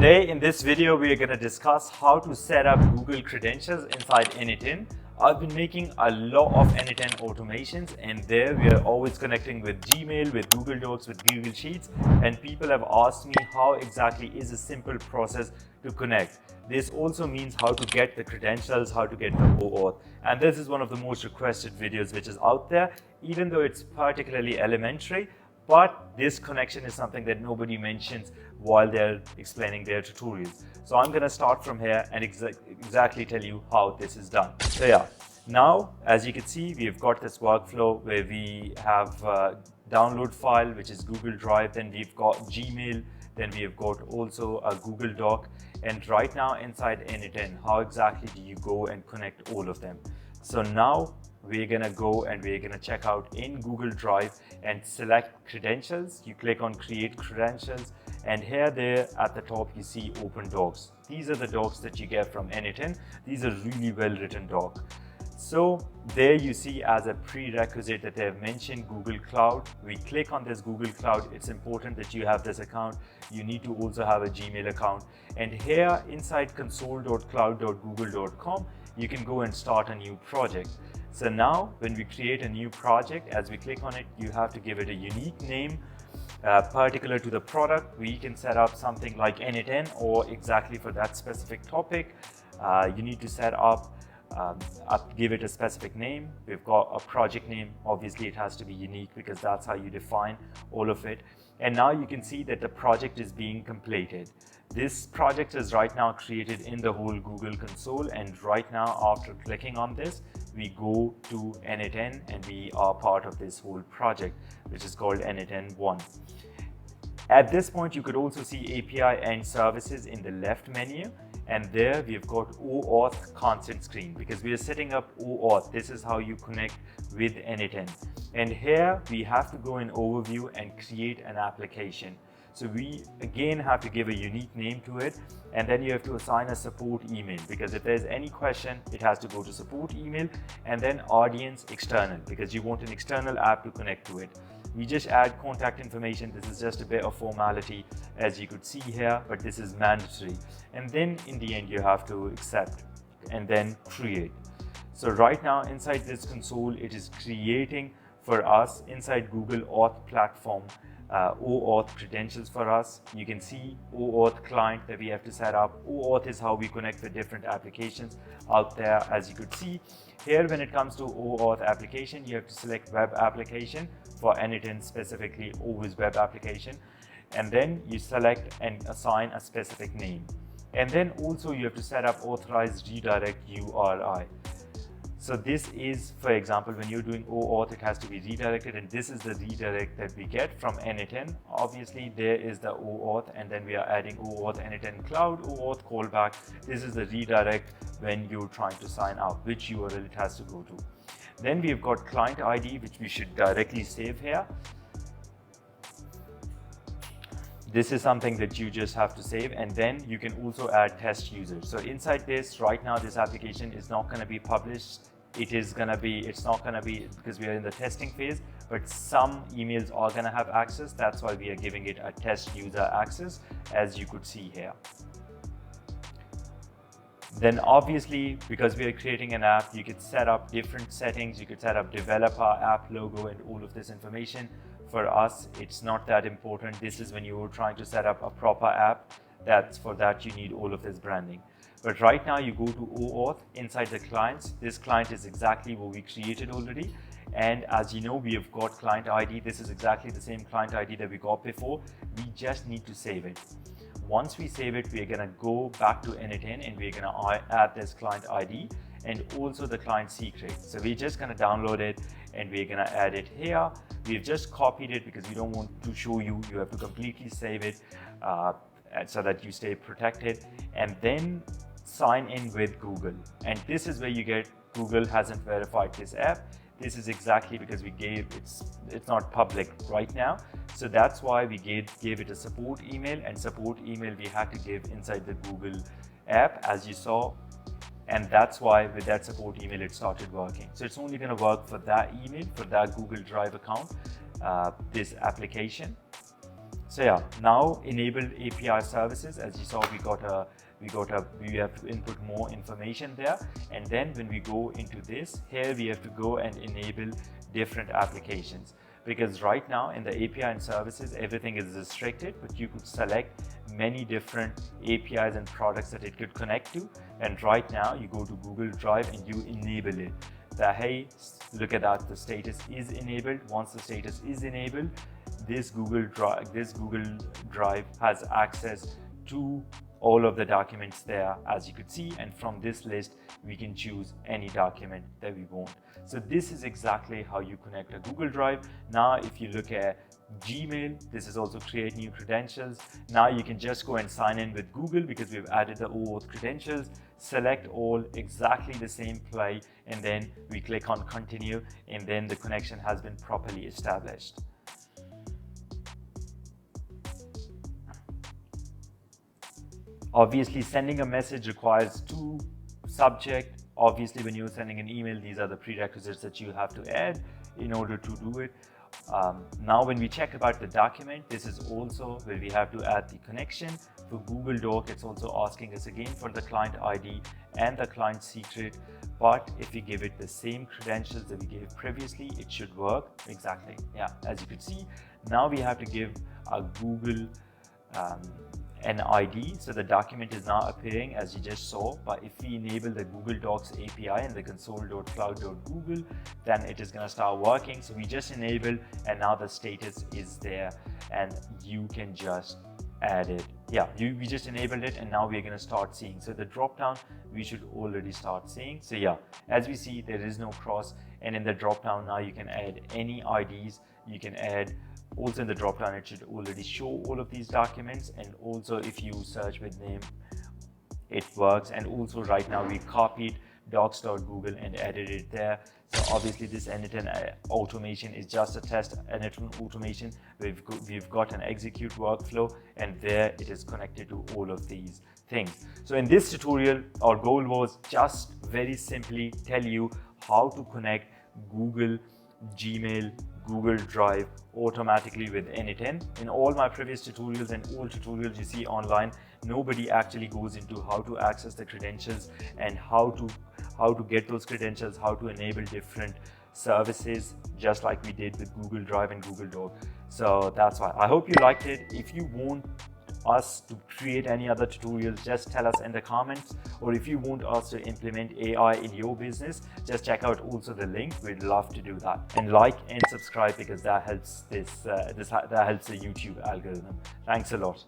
Today in this video, we are going to discuss how to set up Google credentials inside N8N. I've been making a lot of N8N automations, and there we are always connecting with Gmail, with Google Docs, with Google Sheets, and people have asked me how exactly is a simple process to connect. This also means how to get the credentials, how to get the OAuth, and this is one of the most requested videos which is out there, even though it's particularly elementary. But this connection is something that nobody mentions while they're explaining their tutorials. So I'm going to start from here and exactly tell you how this is done. So yeah, now as you can see, we've got this workflow where we have a download file, which is Google Drive. Then we've got Gmail. Then we have got also a Google Doc. And right now inside N8N, how exactly do you go and connect all of them? So now we're going to go and we're going to check out in Google Drive and select credentials. You click on create credentials, and here there at the top you see open docs. These are the docs that you get from N8N. These are really well written docs. So there you see as a prerequisite that they have mentioned Google Cloud. We click on this Google Cloud. It's important that you have this account. You need to also have a Gmail account. And here inside console.cloud.google.com, you can go and start a new project. So now when we create a new project, as we click on it, you have to give it a unique name particular to the product. We can set up something like N8N or exactly for that specific topic. You need to set up give it a specific name. We've got a project name. Obviously it has to be unique because that's how you define all of it. And now you can see that the project is being completed. This project is right now created in the whole Google console, and right now after clicking on this, we go to N8N and we are part of this whole project, which is called N8N 1. At this point, you could also see API and services in the left menu, and there we've got OAuth consent screen because we are setting up OAuth. This is how you connect with N8N. And here we have to go in overview and create an application. So we again have to give a unique name to it, and then you have to assign a support email because if there's any question, it has to go to support email, and then audience external because you want an external app to connect to it. We just add contact information. This is just a bit of formality as you could see here, but this is mandatory. And then in the end, you have to accept and then create. So right now inside this console, it is creating for us inside Google Auth platform OAuth credentials for us. You can see OAuth client that we have to set up. OAuth is how we connect with different applications out there. As you could see here, when it comes to OAuth application, you have to select web application for N8N, specifically always web application, and then you select and assign a specific name. And then also you have to set up authorized redirect URI. So this is, for example, when you're doing OAuth, it has to be redirected, and this is the redirect that we get from N8N. Obviously, there is the OAuth, and then we are adding OAuth N8N Cloud, OAuth callback. This is the redirect when you're trying to sign up, which URL it has to go to. Then we've got client ID, which we should directly save here. This is something that you just have to save, and then you can also add test users. So inside this, right now, this application is not going to be published. It's not going to be because we are in the testing phase, but some emails are going to have access. That's why we are giving it a test user access, as you could see here. Then obviously, because we are creating an app, you could set up different settings. You could set up developer, app logo, and all of this information. For us, it's not that important. This is when you're trying to set up a proper app. For that you need all of this branding. But right now you go to OAuth inside the clients. This client is exactly what we created already. And as you know, we have got client ID. This is exactly the same client ID that we got before. We just need to save it. Once we save it, we're going to go back to N8N and we're going to add this client ID and also the client secret. So we're just going to download it and we're going to add it here. We've just copied it because we don't want to show you. You have to completely save it so that you stay protected, and then sign in with Google. And this is where you get Google hasn't verified this app. This is exactly because we gave it's not public right now. So that's why we gave it a support email, and support email we had to give inside the Google app, as you saw. And that's why with that support email, it started working. So it's only going to work for that email, for that Google Drive account, this application. So yeah, now enabled API services. As you saw, we have to input more information there, and then when we go into this here, we have to go and enable different applications, because right now in the API and services everything is restricted, but you could select many different APIs and products that it could connect to. And right now you go to Google Drive and you enable it. So hey, look at that, the status is enabled. Once the status is enabled, this Google Drive has access to all of the documents there, as you could see, and from this list we can choose any document that we want. So this is exactly how you connect a Google Drive. Now if you look at Gmail, this is also create new credentials. Now you can just go and sign in with Google because we've added the OAuth credentials. Select all, exactly the same play, and then we click on continue, and then the connection has been properly established. Obviously, sending a message requires two subject. Obviously, when you're sending an email, these are the prerequisites that you have to add in order to do it. Now, when we check about the document, this is also where we have to add the connection. For Google Doc, it's also asking us again for the client ID and the client secret. But if we give it the same credentials that we gave previously, it should work exactly. Yeah, as you could see, now we have to give a Google an ID, so the document is now appearing as you just saw. But if we enable the Google Docs API and the console.cloud.google, then it is going to start working. So we just enabled, and now the status is there, and you can just add it. Yeah, we just enabled it, and now we're going to start seeing. So the drop down we should already start seeing. So yeah, as we see, there is no cross, and in the drop down now you can add any IDs. You can add also in the drop down, it should already show all of these documents, and also if you search with name, it works. And also right now we copied docs.google and added it there. So obviously this N8N automation is just a test N8N automation. We've got an execute workflow, and there it is connected to all of these things. So in this tutorial, our goal was just very simply tell you how to connect Google, Gmail, Google Drive automatically with N8N. In all my previous tutorials and all tutorials you see online, nobody actually goes into how to access the credentials and how to get those credentials, how to enable different services, just like we did with Google Drive and Google Doc. So that's why I hope you liked it. If you want us to create any other tutorials, just tell us in the comments, or if you want us to implement AI in your business, just check out also the link. We'd love to do that. And like and subscribe, because that helps that helps the YouTube algorithm. Thanks a lot.